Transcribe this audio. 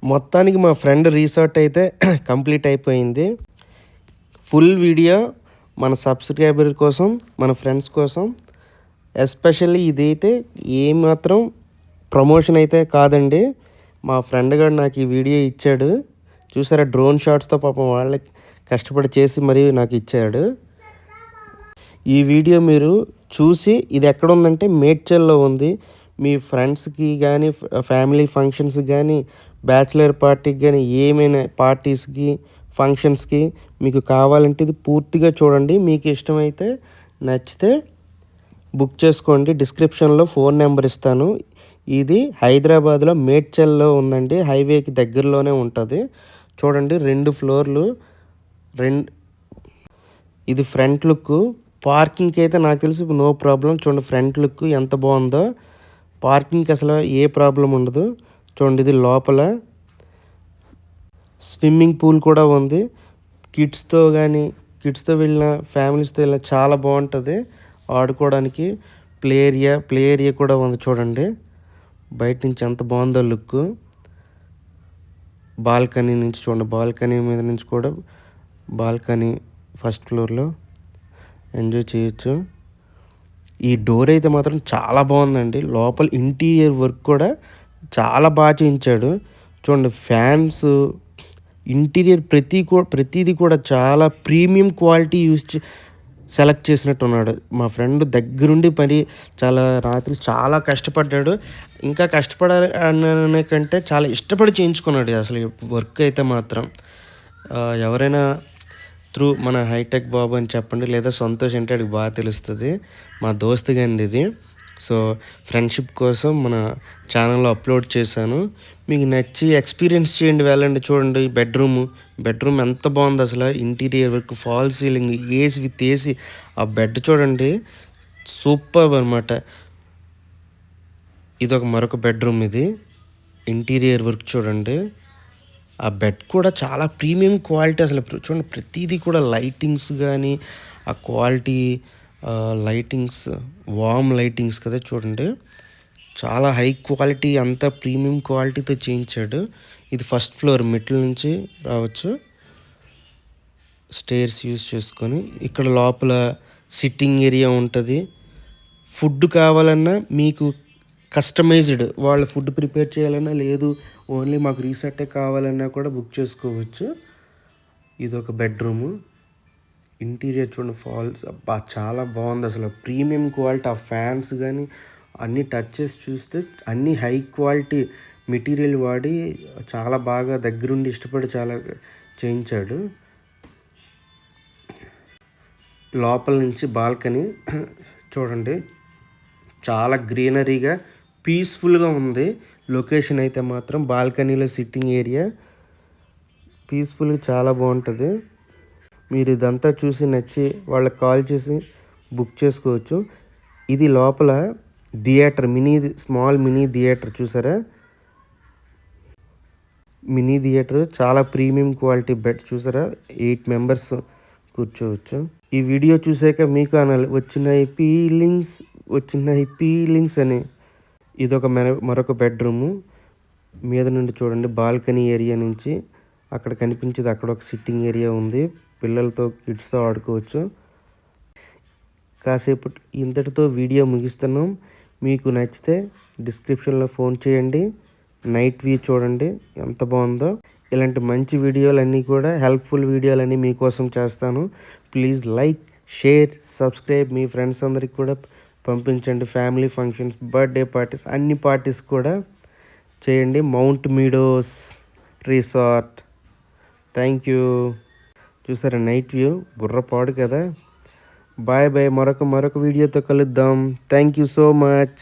మొత్తానికి మా friend resort అయితే కంప్లీట్ అయిపోయింది. ఫుల్ వీడియో మన సబ్స్క్రైబర్ కోసం, మన ఫ్రెండ్స్ కోసం. ఎస్పెషల్లీ ఇదైతే ఏమాత్రం ప్రమోషన్ అయితే కాదండి. మా ఫ్రెండ్ గాడు నాకు ఈ వీడియో ఇచ్చాడు. చూసారా, డ్రోన్ షాట్స్తో పాపం వాళ్ళకి కష్టపడి చేసి మరీ నాకు ఇచ్చాడు. ఈ వీడియో మీరు చూసి ఇది ఎక్కడ ఉందంటే మేడ్చల్లో ఉంది. మీ ఫ్రెండ్స్కి కానీ, ఫ్యామిలీ ఫంక్షన్స్కి కానీ, బ్యాచిలర్ పార్టీకి కానీ, ఏమైనా పార్టీస్కి, ఫంక్షన్స్కి మీకు కావాలంటే ఇది పూర్తిగా చూడండి. మీకు ఇష్టమైతే నచ్చితే బుక్ చేసుకోండి. డిస్క్రిప్షన్లో ఫోన్ నెంబర్ ఇస్తాను. ఇది హైదరాబాద్లో మేడ్చల్లో ఉందండి. హైవేకి దగ్గరలోనే ఉంటుంది. చూడండి, 2 ఫ్లోర్లు. ఇది ఫ్రంట్ లుక్. పార్కింగ్కి అయితే నాకు తెలిసి నో ప్రాబ్లం. చూడండి ఫ్రంట్ లుక్ ఎంత బాగుందో. పార్కింగ్కి అసలు ఏ ప్రాబ్లం ఉండదు. చూడండి, ఇది లోపల స్విమ్మింగ్ పూల్ కూడా ఉంది. కిడ్స్తో వెళ్ళిన, ఫ్యామిలీస్తో వెళ్ళిన చాలా బాగుంటుంది ఆడుకోవడానికి. ప్లే ఏరియా కూడా ఉంది. చూడండి బయట నుంచి ఎంత బాగుందో లుక్. బాల్కనీ నుంచి చూడండి, బాల్కనీ మీద నుంచి కూడా బాల్కనీ ఫస్ట్ ఫ్లోర్లో ఎంజాయ్ చేయొచ్చు. ఈ డోర్ అయితే మాత్రం చాలా బాగుందండి. లోపల ఇంటీరియర్ వర్క్ కూడా చాలా బాగా చేయించాడు. చూడండి ఫ్యాన్స్, ఇంటీరియర్ ప్రతిదీ కూడా చాలా ప్రీమియం క్వాలిటీ సెలెక్ట్ చేసినట్టున్నాడు. మా ఫ్రెండ్ దగ్గరుండి చాలా రాత్రి చాలా కష్టపడ్డాడు. ఇంకా కష్టపడాలి అనే కంటే చాలా ఇష్టపడి చేయించుకున్నాడు అసలు వర్క్ అయితే మాత్రం. ఎవరైనా త్రూ మన హైటెక్ బాబు అని చెప్పండి, లేదా సంతోష్ అంటే అడిగి బాగా తెలుస్తుంది. మా దోస్తు గారిది ఇది. సో ఫ్రెండ్షిప్ కోసం మన ఛానల్లో అప్లోడ్ చేశాను. మీకు నచ్చి ఎక్స్పీరియన్స్ చేయండి, వెళ్ళండి. చూడండి బెడ్రూమ్ ఎంత బాగుంది అసలు. Interior work, fall ceiling, AC with AC. ఆ బెడ్ చూడండి, సూపర్ అనమాట. మరొక బెడ్రూమ్. ఇది ఇంటీరియర్ వర్క్ చూడండి. ఆ బెడ్ కూడా చాలా ప్రీమియం క్వాలిటీ అసలు. చూడండి ప్రతిదీ కూడా లైటింగ్స్ కానీ, ఆ క్వాలిటీ లైటింగ్స్, వామ్ లైటింగ్స్ కదా చూడండి, చాలా హై క్వాలిటీ, అంతా ప్రీమియం క్వాలిటీతో చేయించాడు. ఇది ఫస్ట్ ఫ్లోర్, మెట్ల నుంచి రావచ్చు, స్టేర్స్ యూజ్ చేసుకొని. ఇక్కడ లోపల సిట్టింగ్ ఏరియా ఉంటుంది. ఫుడ్ కావాలన్నా మీకు కస్టమైజ్డ్, వాళ్ళు ఫుడ్ ప్రిపేర్ చేయాలన్నా, లేదు ఓన్లీ మాకు రీసెట్టే కావాలన్నా కూడా బుక్ చేసుకోవచ్చు. ఇదొక బెడ్రూము. ఇంటీరియర్ చూడండి, ఫాల్స్, అబ్బా చాలా బాగుంది అసలు. ప్రీమియం క్వాలిటీ, ఆ ఫ్యాన్స్ కానీ అన్ని టచెస్ చూస్తే అన్ని హై క్వాలిటీ మెటీరియల్ వాడి చాలా బాగా దగ్గరుండి ఇష్టపడి చాలా చేయించాడు. లోపల నుంచి బాల్కనీ చూడండి, చాలా గ్రీనరీగా పీస్ఫుల్గా ఉంది. లొకేషన్ అయితే మాత్రం బాల్కనీలో సిట్టింగ్ ఏరియా పీస్ఫుల్గా చాలా బాగుంటుంది. మీరు ఇదంతా చూసి నచ్చి వాళ్ళకి కాల్ చేసి బుక్ చేసుకోవచ్చు. ఇది లోపల థియేటర్, స్మాల్ మినీ థియేటర్ చూసారా. మినీ థియేటర్ చాలా ప్రీమియం క్వాలిటీ బెడ్ చూసారా. 8 మెంబర్స్ కూర్చోవచ్చు. ఈ వీడియో చూసాక మీకు అనాలి, వచ్చిన ఫీలింగ్స్ అని. మరొక బెడ్రూము. మీద నుండి చూడండి, బాల్కనీ ఏరియా నుంచి అక్కడ కనిపించేది, అక్కడ ఒక సిట్టింగ్ ఏరియా ఉంది. పిల్లలతో, కిడ్స్తో ఆడుకోవచ్చు. కాసేపు ఇంతటితో వీడియో ముగిస్తున్నాం. మీకు నచ్చితే డిస్క్రిప్షన్లో ఫోన్ చేయండి. నైట్ వ్యూ చూడండి ఎంత బాగుందో. ఇలాంటి మంచి వీడియోలన్నీ కూడా, హెల్ప్ఫుల్ వీడియోలన్నీ మీకోసం చేస్తాను. Please like, share, subscribe. మీ ఫ్రెండ్స్ అందరికి కూడా పంపించండి. ఫ్యామిలీ ఫంక్షన్స్, బర్త్డే పార్టీస్, అన్ని పార్టీస్ కూడా చేయండి. Mount meadows resort. Thank you. చూసారా నైట్ వ్యూ, బుర్రపాడు కదా. Bye bye. మరొక వీడియోతో కలుద్దాం. Thank you so much.